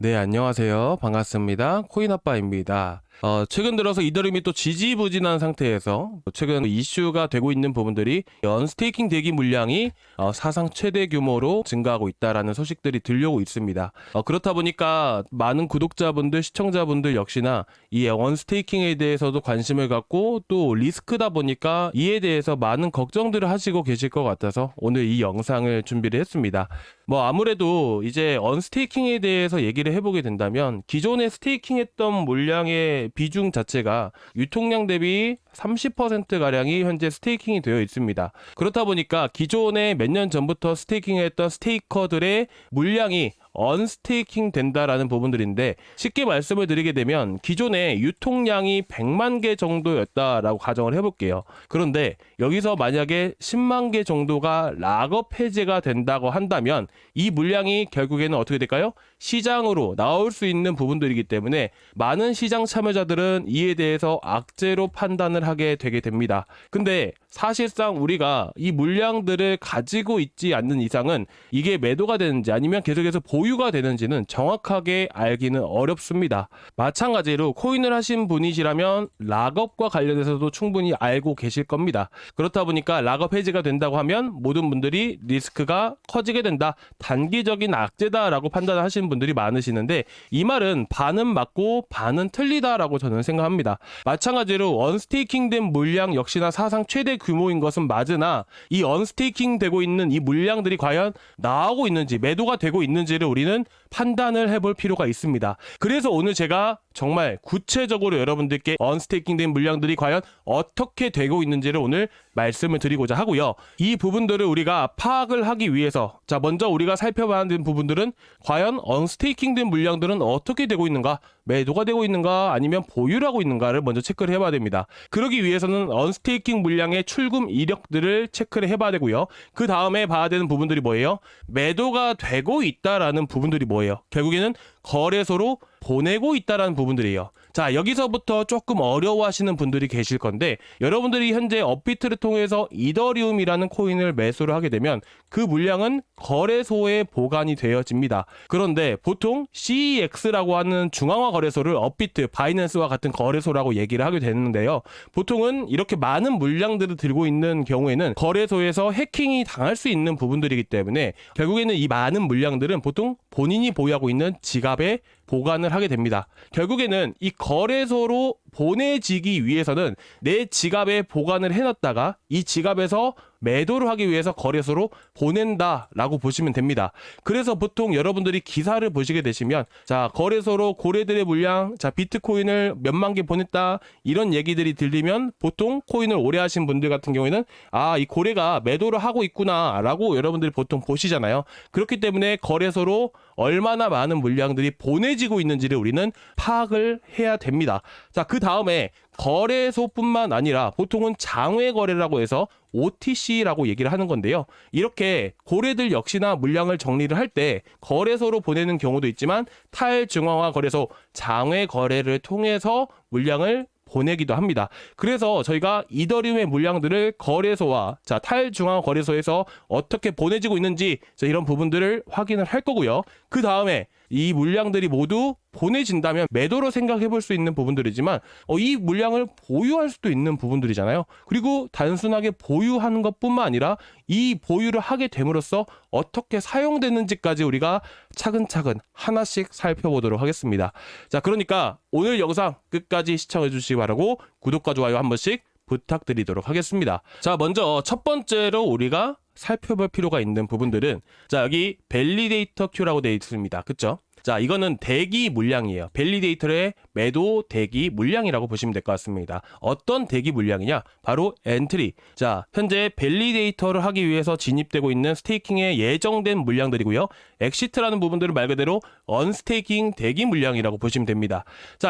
네, 안녕하세요. 반갑습니다. 코인아빠입니다. 최근 들어서 이더리움이 또 지지부진한 상태에서 최근 이슈가 되고 있는 부분들이 언스테이킹 대기 물량이 사상 최대 규모로 증가하고 있다라는 소식들이 들려오고 있습니다. 그렇다 보니까 많은 구독자분들, 시청자분들 역시나 이 언스테이킹에 대해서도 관심을 갖고 또 리스크다 보니까 이에 대해서 많은 걱정들을 하시고 계실 것 같아서 오늘 이 영상을 준비를 했습니다. 아무래도 이제 언스테이킹에 대해서 얘기를 해보게 된다면 기존에 스테이킹했던 물량의 비중 자체가 유통량 대비 30%가량이 현재 스테이킹이 되어 있습니다. 그렇다 보니까 기존에 몇 년 전부터 스테이킹했던 스테이커들의 물량이 언스테이킹 된다라는 부분들인데, 쉽게 말씀을 드리게 되면 기존에 유통량이 100만 개 정도였다라고 가정을 해볼게요. 그런데 여기서 만약에 10만 개 정도가 락업 해제가 된다고 한다면 이 물량이 결국에는 어떻게 될까요? 시장으로 나올 수 있는 부분들이기 때문에 많은 시장 참여자들은 이에 대해서 악재로 판단을 하게 되게 됩니다. 근데 사실상 우리가 이 물량들을 가지고 있지 않는 이상은 이게 매도가 되는지 아니면 계속해서 보유가 되는지는 정확하게 알기는 어렵습니다. 마찬가지로 코인을 하신 분이시라면 락업과 관련해서도 충분히 알고 계실 겁니다. 그렇다 보니까 락업 해지가 된다고 하면 모든 분들이 리스크가 커지게 된다, 단기적인 악재다라고 판단하시는 분들이 많으시는데, 이 말은 반은 맞고 반은 틀리다라고 저는 생각합니다. 마찬가지로 언스테이킹 된 물량 역시나 사상 최대 규모인 것은 맞으나 이 언스테이킹 되고 있는 이 물량들이 과연 나오고 있는지, 매도가 되고 있는지를 우리는 판단을 해볼 필요가 있습니다. 그래서 오늘 제가 정말 구체적으로 여러분들께 언스테이킹 된 물량들이 과연 어떻게 되고 있는지를 오늘 말씀을 드리고자 하고요. 이 부분들을 우리가 파악을 하기 위해서 먼저 우리가 살펴봐야 하는 부분들은 과연 언스테이킹 된 물량들은 어떻게 되고 있는가, 매도가 되고 있는가 아니면 보유를 하고 있는가를 먼저 체크를 해봐야 됩니다. 그러기 위해서는 언스테이킹 물량의 출금 이력들을 체크를 해봐야 되고요. 그 다음에 봐야 되는 부분들이 뭐예요? 매도가 되고 있다라는 부분들이 뭐예요? 결국에는 거래소로 보내고 있다라는 부분들이에요. 자, 여기서부터 조금 어려워하시는 분들이 계실 건데, 여러분들이 현재 업비트를 통해서 이더리움이라는 코인을 매수를 하게 되면 그 물량은 거래소에 보관이 되어집니다. 그런데 보통 CEX라고 하는 중앙화 거래소를 업비트, 바이낸스와 같은 거래소라고 얘기를 하게 되는데요. 보통은 이렇게 많은 물량들을 들고 있는 경우에는 거래소에서 해킹이 당할 수 있는 부분들이기 때문에 결국에는 이 많은 물량들은 보통 본인이 보유하고 있는 지갑에 보관을 하게 됩니다. 결국에는 이 거래소로 보내지기 위해서는 내 지갑에 보관을 해놨다가 이 지갑에서 매도를 하기 위해서 거래소로 보낸다라고 보시면 됩니다. 그래서 보통 여러분들이 기사를 보시게 되시면 거래소로 고래들의 물량, 비트코인을 몇만 개 보냈다, 이런 얘기들이 들리면 보통 코인을 오래 하신 분들 같은 경우에는 이 고래가 매도를 하고 있구나 라고 여러분들이 보통 보시잖아요. 그렇기 때문에 거래소로 얼마나 많은 물량들이 보내지고 있는지를 우리는 파악을 해야 됩니다. 그 다음에 거래소뿐만 아니라 보통은 장외 거래라고 해서 OTC라고 얘기를 하는 건데요. 이렇게 고래들 역시나 물량을 정리를 할 때 거래소로 보내는 경우도 있지만 탈중앙화 거래소, 장외 거래를 통해서 물량을 보내기도 합니다. 그래서 저희가 이더리움의 물량들을 거래소와 탈중앙 거래소에서 어떻게 보내지고 있는지 이런 부분들을 확인을 할 거고요. 그 다음에 이 물량들이 모두 보내진다면 매도로 생각해 볼 수 있는 부분들이지만 이 물량을 보유할 수도 있는 부분들이잖아요. 그리고 단순하게 보유하는 것뿐만 아니라 이 보유를 하게 됨으로써 어떻게 사용되는지까지 우리가 차근차근 하나씩 살펴보도록 하겠습니다. 그러니까 오늘 영상 끝까지 시청해 주시기 바라고 구독과 좋아요 한 번씩 부탁드리도록 하겠습니다. 먼저 첫 번째로 우리가 살펴볼 필요가 있는 부분들은 여기 밸리데이터 큐라고 되어 있습니다. 그쵸? 이거는 대기 물량이에요. 밸리데이터의 매도 대기 물량이라고 보시면 될 것 같습니다. 어떤 대기 물량이냐? 바로 엔트리. 현재 밸리데이터를 하기 위해서 진입되고 있는 스테이킹에 예정된 물량들이고요. 엑시트라는 부분들은 말 그대로 언스테이킹 대기 물량이라고 보시면 됩니다.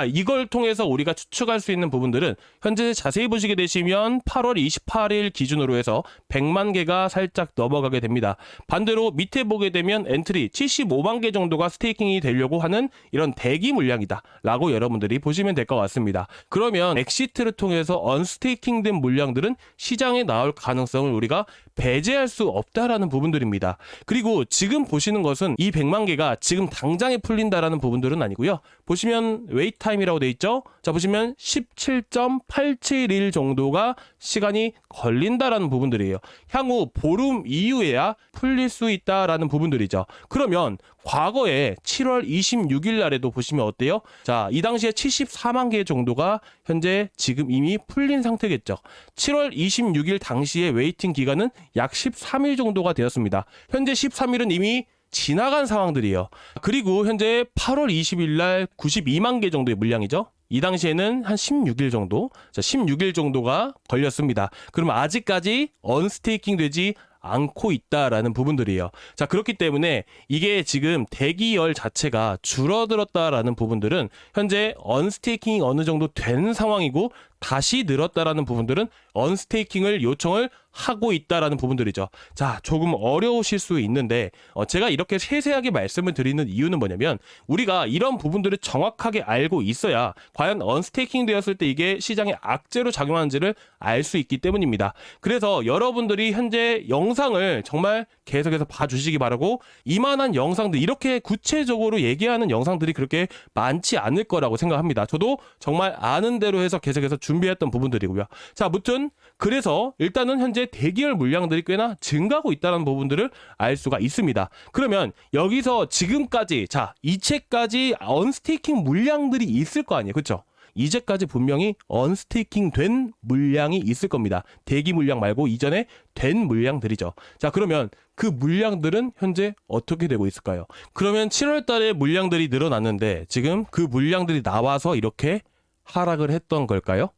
이걸 통해서 우리가 추측할 수 있는 부분들은 현재 자세히 보시게 되시면 8월 28일 기준으로 해서 100만 개가 살짝 넘어가게 됩니다. 반대로 밑에 보게 되면 엔트리 75만 개 정도가 스테이킹이 되려고 하는 이런 대기 물량이다 라고 여러분들이 보시면 될 것 같습니다. 그러면 엑시트를 통해서 언스테이킹된 물량들은 시장에 나올 가능성을 우리가 배제할 수 없다라는 부분들입니다. 그리고 지금 보시는 것은 이 100만 개가 지금 당장에 풀린다라는 부분들은 아니고요. 보시면 웨이트 타임이라고 돼 있죠. 자, 보시면 17.871 정도가 시간이 걸린다라는 부분들이에요. 향후 보름 이후에야 풀릴 수 있다라는 부분들이죠. 그러면 과거에 7월 26일 날에도 보시면 어때요? 자, 이 당시에 74만 개 정도가 현재 지금 이미 풀린 상태겠죠. 7월 26일 당시의 웨이팅 기간은 약 13일 정도가 되었습니다. 현재 13일은 이미 지나간 상황들이에요. 그리고 현재 8월 20일 날 92만 개 정도의 물량이죠. 이 당시에는 한 16일 정도, 자, 16일 정도가 걸렸습니다. 그러면 아직까지 언스테이킹 되지 않고 있다라는 부분들이에요. 자, 그렇기 때문에 이게 지금 대기열 자체가 줄어들었다라는 부분들은 현재 언스테이킹이 어느 정도 된 상황이고 다시 늘었다라는 부분들은 언스테이킹을 요청을 하고 있다라는 부분들이죠. 자, 조금 어려우실 수 있는데 제가 이렇게 세세하게 말씀을 드리는 이유는 뭐냐면 우리가 이런 부분들을 정확하게 알고 있어야 과연 언스테이킹 되었을 때 이게 시장에 악재로 작용하는지를 알 수 있기 때문입니다. 그래서 여러분들이 현재 영상을 정말 계속해서 봐주시기 바라고, 이만한 영상들, 이렇게 구체적으로 얘기하는 영상들이 그렇게 많지 않을 거라고 생각합니다. 저도 정말 아는 대로 해서 계속해서 준비했던 부분들이고요. 자, 아무튼 그래서 일단은 현재 대기열 물량들이 꽤나 증가하고 있다는 부분들을 알 수가 있습니다. 그러면 여기서 지금까지, 자, 이체까지 언스테이킹 물량들이 있을 거 아니에요, 그렇죠? 이제까지 분명히 언스테이킹 된 물량이 있을 겁니다. 대기 물량 말고 이전에 된 물량들이죠. 자, 그러면 그 물량들은 현재 어떻게 되고 있을까요? 그러면 7월 달에 물량들이 늘어났는데 지금 그 물량들이 나와서 이렇게 하락을 했던 걸까요?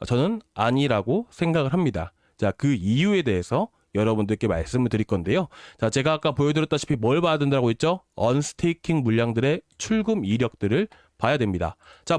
저는 아니라고 생각을 합니다. 자, 그 이유에 대해서 여러분들께 말씀을 드릴 건데요. 자, 제가 아까 보여드렸다시피 뭘 봐야 된다고 했죠? 언스테이킹 물량들의 출금 이력들을 봐야 됩니다. 자,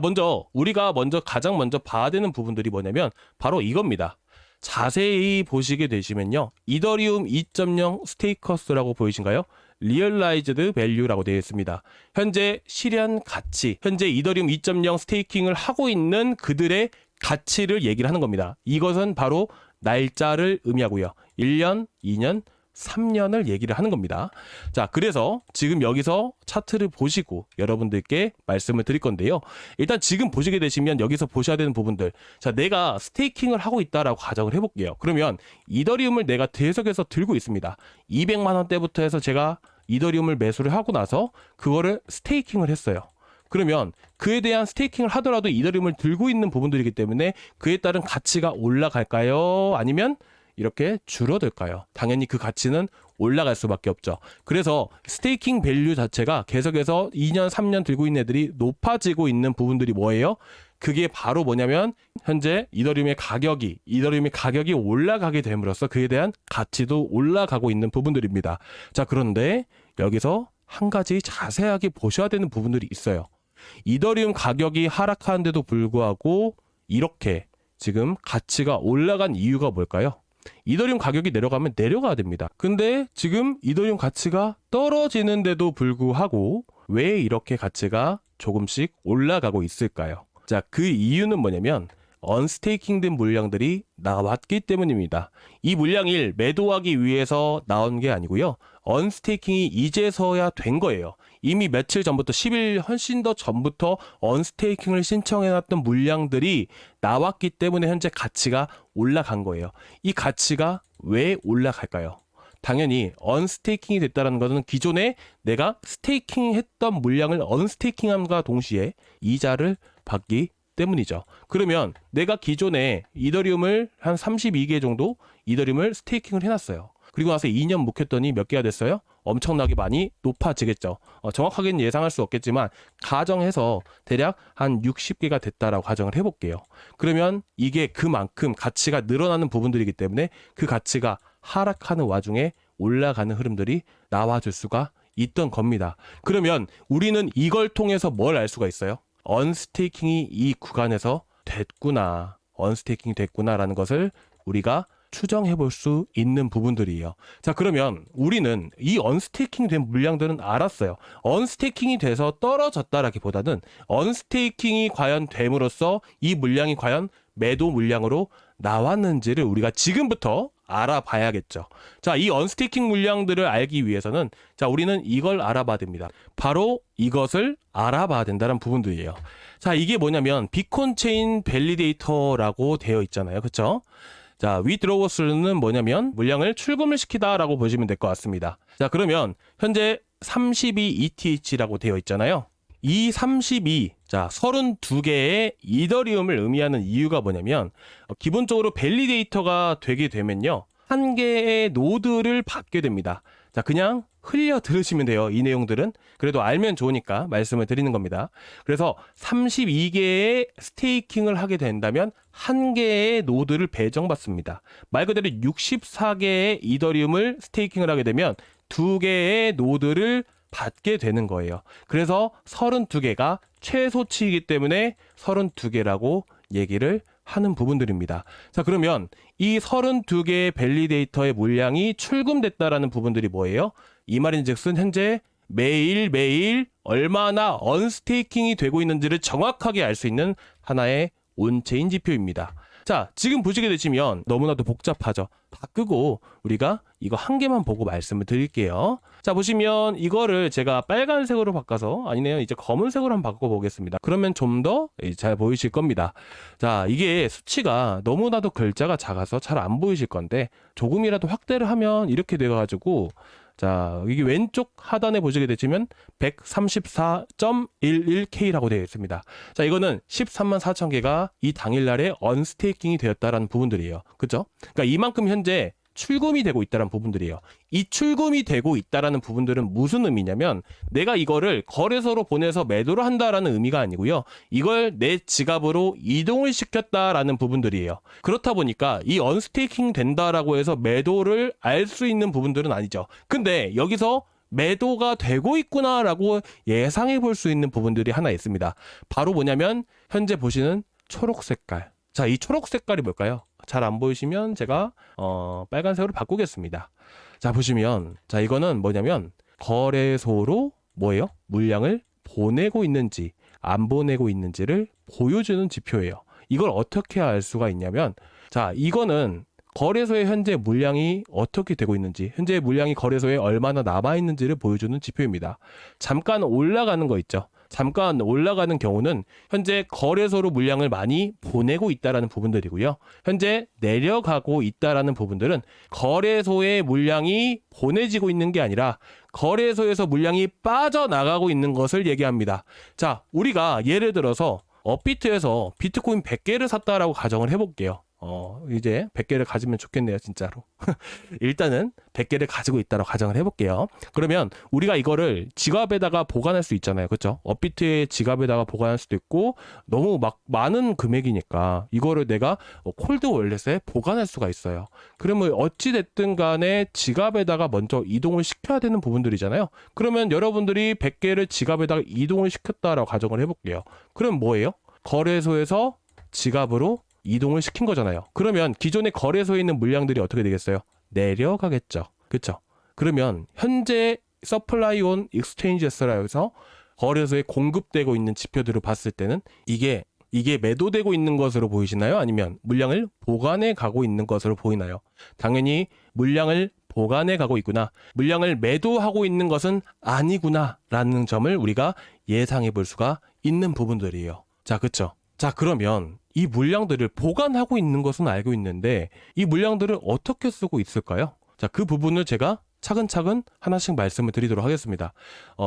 우리가 가장 먼저 봐야 되는 부분들이 뭐냐면 바로 이겁니다. 자세히 보시게 되시면요, 이더리움 2.0 스테이커스라고 보이신가요? 리얼라이즈드 밸류라고 되어 있습니다. 현재 실현 가치, 현재 이더리움 2.0 스테이킹을 하고 있는 그들의 가치를 얘기를 하는 겁니다. 이것은 바로 날짜를 의미하고요. 1년, 2년, 3년을 얘기를 하는 겁니다. 자, 그래서 지금 여기서 차트를 보시고 여러분들께 말씀을 드릴 건데요. 일단 지금 보시게 되시면 여기서 보셔야 되는 부분들. 자, 내가 스테이킹을 하고 있다라고 가정을 해볼게요. 그러면 이더리움을 내가 계속해서 들고 있습니다. 200만 원대부터 해서 제가 이더리움을 매수를 하고 나서 그거를 스테이킹을 했어요. 그러면 그에 대한 스테이킹을 하더라도 이더리움을 들고 있는 부분들이기 때문에 그에 따른 가치가 올라갈까요? 아니면 이렇게 줄어들까요? 당연히 그 가치는 올라갈 수밖에 없죠. 그래서 스테이킹 밸류 자체가 계속해서 2년, 3년 들고 있는 애들이 높아지고 있는 부분들이 뭐예요? 그게 바로 뭐냐면 현재 이더리움의 가격이 올라가게 됨으로써 그에 대한 가치도 올라가고 있는 부분들입니다. 자, 그런데 여기서 한 가지 자세하게 보셔야 되는 부분들이 있어요. 이더리움 가격이 하락하는데도 불구하고 이렇게 지금 가치가 올라간 이유가 뭘까요? 이더리움 가격이 내려가면 내려가야 됩니다. 근데 지금 이더리움 가치가 떨어지는데도 불구하고 왜 이렇게 가치가 조금씩 올라가고 있을까요? 자, 그 이유는 뭐냐면 언스테이킹 된 물량들이 나왔기 때문입니다. 이 물량을 매도하기 위해서 나온 게 아니고요. 언스테이킹이 이제서야 된 거예요. 이미 며칠 전부터 10일 훨씬 더 전부터 언스테이킹을 신청해놨던 물량들이 나왔기 때문에 현재 가치가 올라간 거예요. 이 가치가 왜 올라갈까요? 당연히 언스테이킹이 됐다는 것은 기존에 내가 스테이킹 했던 물량을 언스테이킹함과 동시에 이자를 받기 때문이죠. 그러면 내가 기존에 이더리움을 한 32개 정도 이더리움을 스테이킹을 해놨어요. 그리고 나서 2년 묵혔더니 몇 개가 됐어요? 엄청나게 많이 높아지겠죠. 정확하게는 예상할 수 없겠지만 가정해서 대략 한 60개가 됐다라고 가정을 해볼게요. 그러면 이게 그만큼 가치가 늘어나는 부분들이기 때문에 그 가치가 하락하는 와중에 올라가는 흐름들이 나와줄 수가 있던 겁니다. 그러면 우리는 이걸 통해서 뭘 알 수가 있어요? 언스테이킹이 이 구간에서 됐구나, 언스테이킹이 됐구나라는 것을 우리가 추정해 볼 수 있는 부분들이에요. 자, 그러면 우리는 이 언스테이킹 된 물량들은 알았어요. 언스테이킹이 돼서 떨어졌다라기보다는 언스테이킹이 과연 됨으로써 이 물량이 과연 매도 물량으로 나왔는지를 우리가 지금부터 알아봐야겠죠. 자, 이 언스테이킹 물량들을 알기 위해서는 자, 우리는 이걸 알아봐야 됩니다. 바로 이것을 알아봐야 된다는 부분들이에요. 자, 이게 뭐냐면 비콘 체인 밸리데이터라고 되어 있잖아요. 그렇죠? 자, withdrawals는 뭐냐면 물량을 출금을 시키다라고 보시면 될 것 같습니다. 자, 그러면 현재 32 ETH라고 되어 있잖아요. 이 32, 자, 32개의 이더리움을 의미하는 이유가 뭐냐면 기본적으로 밸리데이터가 되게 되면요, 한 개의 노드를 받게 됩니다. 자, 그냥 흘려 들으시면 돼요. 이 내용들은 그래도 알면 좋으니까 말씀을 드리는 겁니다. 그래서 32개의 스테이킹을 하게 된다면 한 개의 노드를 배정받습니다. 말 그대로 64개의 이더리움을 스테이킹을 하게 되면 2개의 노드를 받게 되는 거예요. 그래서 32개가 최소치이기 때문에 32개라고 얘기를 하는 부분들입니다. 자, 그러면 이 32개의 밸리데이터의 물량이 출금됐다라는 부분들이 뭐예요? 이 말인즉슨 현재 매일매일 얼마나 언스테이킹이 되고 있는지를 정확하게 알 수 있는 하나의 온체인 지표입니다. 자, 지금 보시게 되시면 너무나도 복잡하죠. 다 끄고 우리가 이거 한 개만 보고 말씀을 드릴게요. 자, 보시면 이거를 제가 빨간색으로 바꿔서, 아니네요, 이제 검은색으로 한번 바꿔보겠습니다. 그러면 좀 더 잘 보이실 겁니다. 자, 이게 수치가 너무나도 글자가 작아서 잘 안 보이실 건데 조금이라도 확대를 하면 이렇게 돼가지고, 자, 이게 왼쪽 하단에 보시게 되시면 134.11K라고 되어 있습니다. 자, 이거는 13만 4천 개가 이 당일날에 언스테이킹이 되었다라는 부분들이에요. 그죠? 그러니까 이만큼 현재 출금이 되고 있다는 부분들이에요. 이 출금이 되고 있다라는 부분들은 무슨 의미냐면 내가 이거를 거래소로 보내서 매도를 한다라는 의미가 아니고요. 이걸 내 지갑으로 이동을 시켰다라는 부분들이에요. 그렇다 보니까 이 언스테이킹 된다라고 해서 매도를 알 수 있는 부분들은 아니죠. 근데 여기서 매도가 되고 있구나라고 예상해 볼 수 있는 부분들이 하나 있습니다. 바로 뭐냐면 현재 보시는 초록 색깔. 자, 이 초록 색깔이 뭘까요? 잘 안 보이시면 제가 빨간색으로 바꾸겠습니다. 자, 보시면, 자, 이거는 뭐냐면 거래소로 뭐예요? 물량을 보내고 있는지 안 보내고 있는지를 보여주는 지표예요. 이걸 어떻게 알 수가 있냐면, 자, 이거는 거래소에 현재 물량이 어떻게 되고 있는지, 현재 물량이 거래소에 얼마나 남아 있는지를 보여주는 지표입니다. 잠깐 올라가는 거 있죠. 잠깐 올라가는 경우는 현재 거래소로 물량을 많이 보내고 있다라는 부분들이고요. 현재 내려가고 있다라는 부분들은 거래소에 물량이 보내지고 있는 게 아니라 거래소에서 물량이 빠져나가고 있는 것을 얘기합니다. 자, 우리가 예를 들어서 업비트에서 비트코인 100개를 샀다라고 가정을 해볼게요. 이제 100개를 가지면 좋겠네요, 진짜로. 일단은 100개를 가지고 있다고 가정을 해볼게요. 그러면 우리가 이거를 지갑에다가 보관할 수 있잖아요. 그렇죠? 업비트의 지갑에다가 보관할 수도 있고, 너무 막 많은 금액이니까 이거를 내가 콜드 월렛에 보관할 수가 있어요. 그러면 어찌됐든 간에 지갑에다가 먼저 이동을 시켜야 되는 부분들이잖아요. 그러면 여러분들이 100개를 지갑에다가 이동을 시켰다라고 가정을 해볼게요. 그럼 뭐예요? 거래소에서 지갑으로 이동을 시킨 거잖아요. 그러면 기존의 거래소에 있는 물량들이 어떻게 되겠어요? 내려가겠죠. 그렇죠? 그러면 현재 서플라이 온 익스체인지에서라 해서 거래소에 공급되고 있는 지표들을 봤을 때는 이게 매도되고 있는 것으로 보이시나요? 아니면 물량을 보관해 가고 있는 것으로 보이나요? 당연히 물량을 보관해 가고 있구나, 물량을 매도하고 있는 것은 아니구나 라는 점을 우리가 예상해 볼 수가 있는 부분들이에요. 자, 그렇죠? 자, 그러면 이 물량들을 보관하고 있는 것은 알고 있는데 이 물량들을 어떻게 쓰고 있을까요? 자, 그 부분을 제가 차근차근 하나씩 말씀을 드리도록 하겠습니다.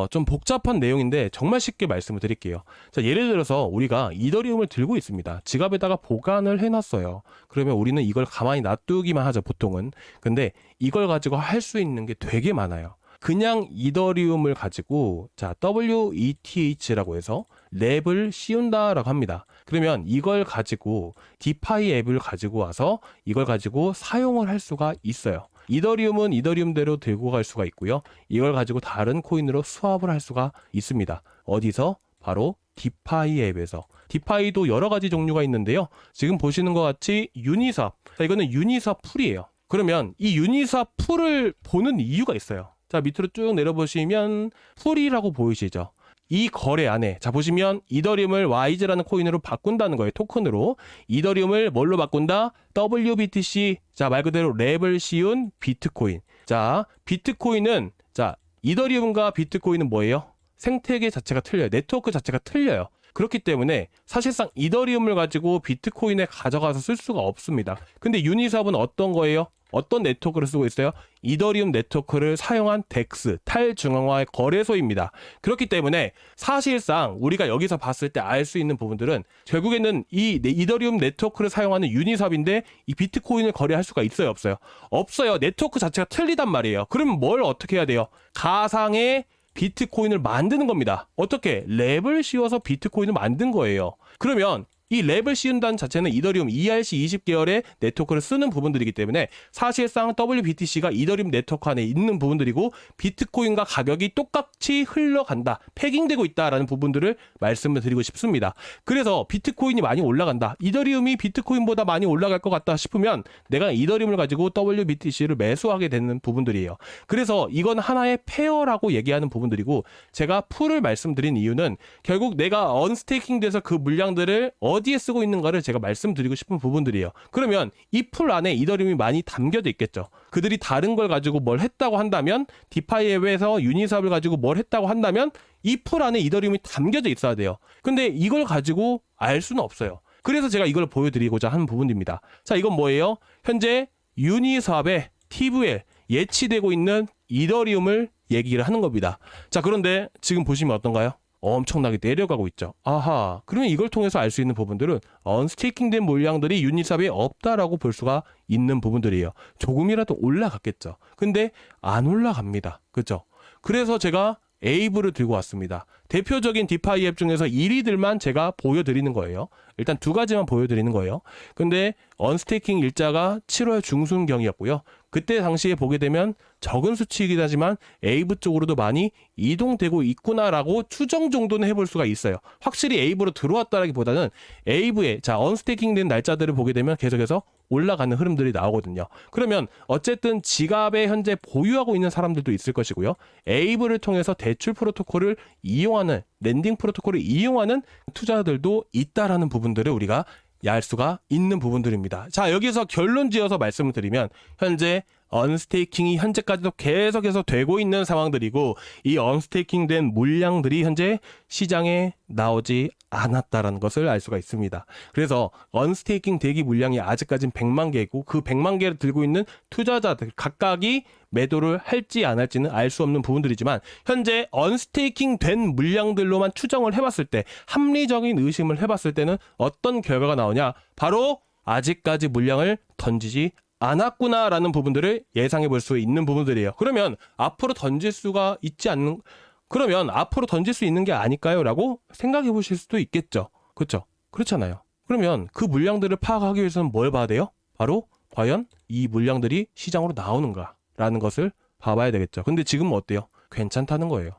좀 복잡한 내용인데 정말 쉽게 말씀을 드릴게요. 자, 예를 들어서 우리가 이더리움을 들고 있습니다. 지갑에다가 보관을 해놨어요. 그러면 우리는 이걸 가만히 놔두기만 하죠, 보통은. 근데 이걸 가지고 할 수 있는 게 되게 많아요. 그냥 이더리움을 가지고, 자, WETH라고 해서 랩을 씌운다라고 합니다. 그러면 이걸 가지고 디파이 앱을 가지고 와서 이걸 가지고 사용을 할 수가 있어요. 이더리움은 이더리움대로 들고 갈 수가 있고요. 이걸 가지고 다른 코인으로 스왑을 할 수가 있습니다. 어디서? 바로 디파이 앱에서. 디파이도 여러 가지 종류가 있는데요. 지금 보시는 것 같이 유니스왑. 자, 이거는 유니스왑 풀이에요. 그러면 이 유니스왑 풀을 보는 이유가 있어요. 자, 밑으로 쭉 내려보시면 풀이라고 보이시죠? 이 거래 안에 자 보시면 이더리움을 YG라는 코인으로 바꾼다는 거예요. 토큰으로. 이더리움을 뭘로 바꾼다? WBTC. 자, 말 그대로 랩을 씌운 비트코인. 자, 비트코인은 자, 이더리움과 비트코인은 뭐예요? 생태계 자체가 틀려요. 네트워크 자체가 틀려요. 그렇기 때문에 사실상 이더리움을 가지고 비트코인에 가져가서 쓸 수가 없습니다. 근데 유니스왑은 어떤 거예요? 어떤 네트워크를 쓰고 있어요? 이더리움 네트워크를 사용한 덱스, 탈중앙화 거래소입니다. 그렇기 때문에 사실상 우리가 여기서 봤을 때 알 수 있는 부분들은 결국에는 이 이더리움 네트워크를 사용하는 유니스왑인데 이 비트코인을 거래할 수가 있어요? 없어요? 없어요. 네트워크 자체가 틀리단 말이에요. 그럼 뭘 어떻게 해야 돼요? 가상의 비트코인을 만드는 겁니다. 어떻게? 랩을 씌워서 비트코인을 만든 거예요. 그러면 이 랩을 씌운다는 자체는 이더리움 ERC20 계열의 네트워크를 쓰는 부분들이기 때문에 사실상 WBTC가 이더리움 네트워크 안에 있는 부분들이고 비트코인과 가격이 똑같이 흘러간다, 패깅되고 있다라는 부분들을 말씀을 드리고 싶습니다. 그래서 비트코인이 많이 올라간다, 이더리움이 비트코인보다 많이 올라갈 것 같다 싶으면 내가 이더리움을 가지고 WBTC를 매수하게 되는 부분들이에요. 그래서 이건 하나의 페어라고 얘기하는 부분들이고, 제가 풀을 말씀드린 이유는 결국 내가 언스테이킹 돼서 그 물량들을 어디에 쓰고 있는가를 제가 말씀드리고 싶은 부분들이에요. 그러면 이 풀 안에 이더리움이 많이 담겨져 있겠죠. 그들이 다른 걸 가지고 뭘 했다고 한다면, 디파이앱에서 유니스왑을 가지고 뭘 했다고 한다면 이 풀 안에 이더리움이 담겨져 있어야 돼요. 근데 이걸 가지고 알 수는 없어요. 그래서 제가 이걸 보여드리고자 하는 부분입니다. 자, 이건 뭐예요? 현재 유니스왑의 TVL 예치되고 있는 이더리움을 얘기를 하는 겁니다. 자, 그런데 지금 보시면 어떤가요? 엄청나게 내려가고 있죠. 아하, 그러면 이걸 통해서 알 수 있는 부분들은 언스테이킹된 물량들이 유니스왑에 없다라고 볼 수가 있는 부분들이에요. 조금이라도 올라갔겠죠. 근데 안 올라갑니다. 그렇죠? 그래서 제가 에이브를 들고 왔습니다. 대표적인 디파이 앱 중에서 1위들만 제가 보여드리는 거예요. 일단 두 가지만 보여드리는 거예요. 근데 언스테이킹 일자가 7월 중순경이었고요. 그때 당시에 보게 되면 적은 수치이긴 하지만 에이브 쪽으로도 많이 이동되고 있구나라고 추정 정도는 해볼 수가 있어요. 확실히 에이브로 들어왔다라기보다는 에이브에 자 언스테이킹 된 날짜들을 보게 되면 계속해서 올라가는 흐름들이 나오거든요. 그러면 어쨌든 지갑에 현재 보유하고 있는 사람들도 있을 것이고요. 에이브를 통해서 대출 프로토콜을 이용하는, 랜딩 프로토콜을 이용하는 투자자들도 있다라는 부분들을 우리가 알 수가 있는 부분들입니다. 자, 여기서 결론 지어서 말씀을 드리면 현재 언스테이킹이 현재까지도 계속해서 되고 있는 상황들이고, 이 언스테이킹 된 물량들이 현재 시장에 나오지 않았다라는 것을 알 수가 있습니다. 그래서 언스테이킹 대기 물량이 아직까지는 100만 개이고 그 100만 개를 들고 있는 투자자들 각각이 매도를 할지 안 할지는 알 수 없는 부분들이지만, 현재 언스테이킹 된 물량들로만 추정을 해봤을 때, 합리적인 의심을 해봤을 때는 어떤 결과가 나오냐, 바로 아직까지 물량을 던지지 않았구나라는 부분들을 예상해 볼 수 있는 부분들이에요. 그러면 앞으로 던질 수가 있지 않는, 그러면 앞으로 던질 수 있는 게 아닐까요? 라고 생각해 보실 수도 있겠죠. 그렇죠? 그렇잖아요. 그러면 그 물량들을 파악하기 위해서는 뭘 봐야 돼요? 바로 과연 이 물량들이 시장으로 나오는가 라는 것을 봐봐야 되겠죠. 근데 지금은 어때요? 괜찮다는 거예요.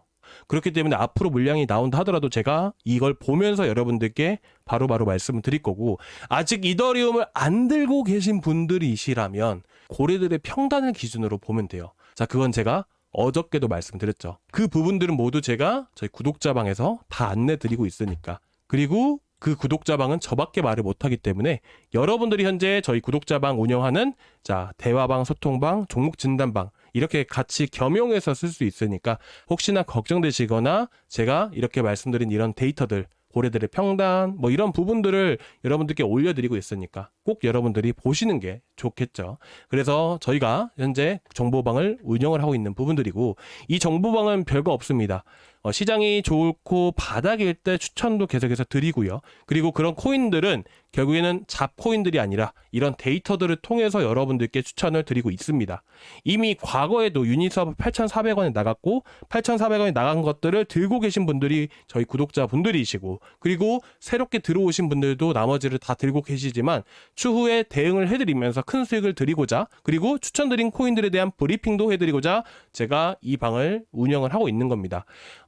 그렇기 때문에 앞으로 물량이 나온다 하더라도 제가 이걸 보면서 여러분들께 바로바로 말씀을 드릴 거고, 아직 이더리움을 안 들고 계신 분들이시라면 고래들의 평단을 기준으로 보면 돼요. 자, 그건 제가 어저께도 말씀드렸죠. 그 부분들은 모두 제가 저희 구독자방에서 다 안내 드리고 있으니까. 그리고 그 구독자방은 저밖에 말을 못하기 때문에 여러분들이 현재 저희 구독자방 운영하는 자 대화방, 소통방, 종목 진단방 이렇게 같이 겸용해서 쓸 수 있으니까 혹시나 걱정되시거나 제가 이렇게 말씀드린 이런 데이터들, 고래들의 평단 뭐 이런 부분들을 여러분들께 올려드리고 있으니까 꼭 여러분들이 보시는 게 좋겠죠. 그래서 저희가 현재 정보방을 운영을 하고 있는 부분들이고, 이 정보방은 별거 없습니다. 시장이 좋고 바닥일 때 추천도 계속해서 드리고요. 그리고 그런 코인들은 결국에는 잡코인들이 아니라 이런 데이터들을 통해서 여러분들께 추천을 드리고 있습니다. 이미 과거에도 유니스왑 8,400원에 나갔고 8,400원에 나간 것들을 들고 계신 분들이 저희 구독자분들이시고, 그리고 새롭게 들어오신 분들도 나머지를 다 들고 계시지만 추후에 대응을 해드리면서 큰 수익을 드리고자, 그리고 추천드린 코인들에 대한 브리핑도 해드리고자 제가 이 방을 운영을 하고 있는 겁니다.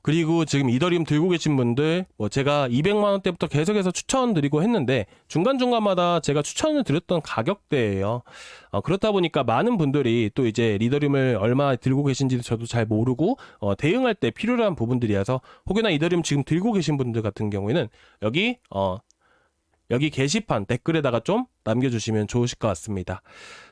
그리고 지금 이더리움 들고 계신 분들 뭐 제가 200만 원대부터 계속해서 추천드리고 했는데 중간중간마다 제가 추천을 드렸던 가격대예요. 그렇다 보니까 많은 분들이 또 이제 이더리움을 얼마 들고 계신지도 저도 잘 모르고 대응할 때 필요한 부분들이어서 혹여나 이더리움 지금 들고 계신 분들 같은 경우에는 여기 게시판 댓글에다가 좀 남겨주시면 좋으실 것 같습니다.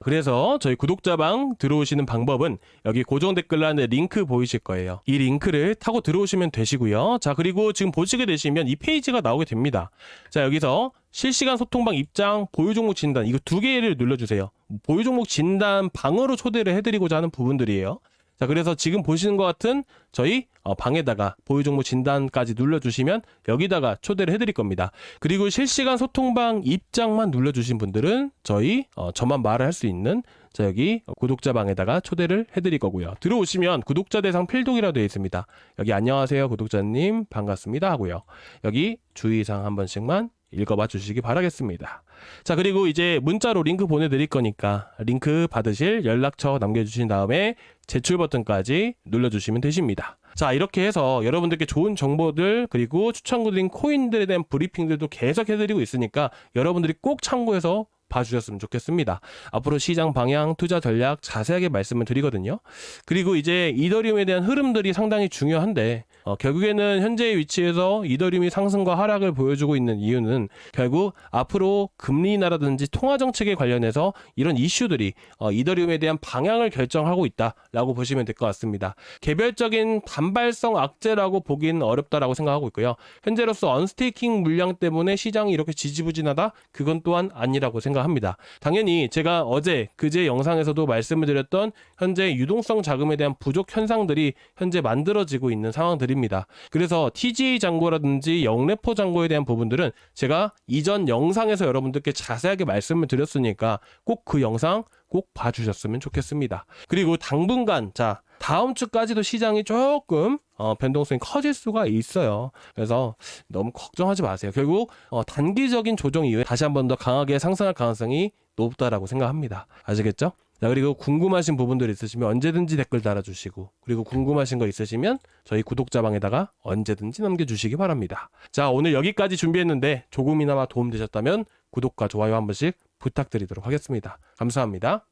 그래서 저희 구독자방 들어오시는 방법은 여기 고정 댓글란에 링크 보이실 거예요. 이 링크를 타고 들어오시면 되시고요. 자, 그리고 지금 보시게 되시면 이 페이지가 나오게 됩니다. 자, 여기서 실시간 소통방 입장, 보유 종목 진단 이거 두 개를 눌러주세요. 보유 종목 진단 방으로 초대를 해드리고자 하는 부분들이에요. 자, 그래서 지금 보시는 것 같은 저희 방에다가 보유 종목 진단까지 눌러주시면 여기다가 초대를 해드릴 겁니다. 그리고 실시간 소통방 입장만 눌러주신 분들은 저만 말을 할 수 있는 자, 여기 구독자 방에다가 초대를 해드릴 거고요. 들어오시면 구독자 대상 필독이라고 되어 있습니다. 여기 안녕하세요 구독자님 반갑습니다 하고요. 여기 주의사항 한 번씩만 읽어봐 주시기 바라겠습니다. 자, 그리고 이제 문자로 링크 보내드릴 거니까 링크 받으실 연락처 남겨주신 다음에 제출 버튼까지 눌러주시면 되십니다. 자, 이렇게 해서 여러분들께 좋은 정보들 그리고 추천드린 코인들에 대한 브리핑들도 계속 해드리고 있으니까 여러분들이 꼭 참고해서 봐주셨으면 좋겠습니다. 앞으로 시장 방향, 투자 전략 자세하게 말씀을 드리거든요. 그리고 이제 이더리움에 대한 흐름들이 상당히 중요한데 결국에는 현재의 위치에서 이더리움이 상승과 하락을 보여주고 있는 이유는 결국 앞으로 금리 인하라든지 통화 정책에 관련해서 이런 이슈들이 이더리움에 대한 방향을 결정하고 있다라고 보시면 될 것 같습니다. 개별적인 단발성 악재라고 보긴 어렵다라고 생각하고 있고요. 현재로서 언스테이킹 물량 때문에 시장이 이렇게 지지부진하다? 그건 또한 아니라고 생각합니다. 당연히 제가 그제 영상에서도 말씀을 드렸던 현재 유동성 자금에 대한 부족 현상들이 현재 만들어지고 있는 상황들입니다. 그래서 TGA 잔고라든지 영래포 잔고에 대한 부분들은 제가 이전 영상에서 여러분들께 자세하게 말씀을 드렸으니까 꼭 그 영상 꼭 봐주셨으면 좋겠습니다. 그리고 당분간 다음 주까지도 시장이 조금 변동성이 커질 수가 있어요. 그래서 너무 걱정하지 마세요. 결국 단기적인 조정 이후에 다시 한 번 더 강하게 상승할 가능성이 높다라고 생각합니다. 아시겠죠? 자, 그리고 궁금하신 부분들 있으시면 언제든지 댓글 달아주시고 그리고 궁금하신 거 있으시면 저희 구독자방에다가 언제든지 남겨주시기 바랍니다. 자, 오늘 여기까지 준비했는데 조금이나마 도움되셨다면 구독과 좋아요 한 번씩 부탁드리도록 하겠습니다. 감사합니다.